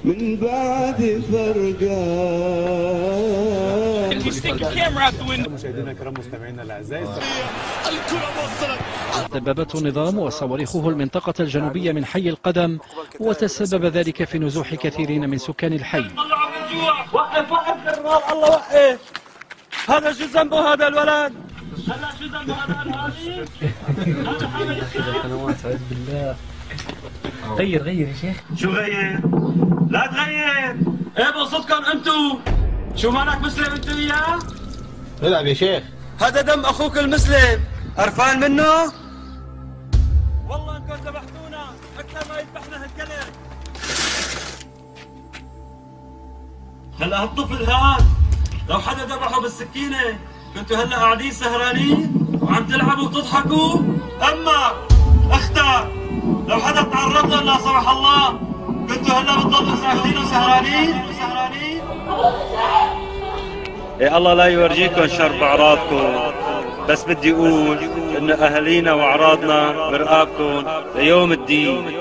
من بعد فرقان. مشاهدينا الكرام مستمعينا الاعزاء، سببته النظام وصواريخه المنطقة الجنوبية من حي القدم، وتسبب ذلك في نزوح كثيرين من سكان الحي. وقف بالنار، الله وقف. هذا شو ذنبه هذا الولد؟ هلا شو ذنبه هذا الهادي؟ القنوات اعوذ بالله. غير يا شيخ. شو غير؟ لا تغير. ايه بقصدكم انتو؟ شو مالك مسلم انت وياه؟ العب يا شيخ. هذا دم اخوك المسلم، قرفان منه؟ والله انكم ذبحتونا اكثر ما يذبحنا هالكلب. هلا هالطفل هاد لو حدا ذبحه بالسكينه كنتوا هلا قاعدين سهرانين وعم تلعبوا وتضحكوا؟ اما اختك لو حدا تعرض له لا سمح الله كنتوا هلا بتضلوا ساكتين وسهرانين؟ إيه الله لا يورجيكم شر بعراضكم، بس بدي اقول ان اهالينا واعراضنا برقابكم ليوم الدين.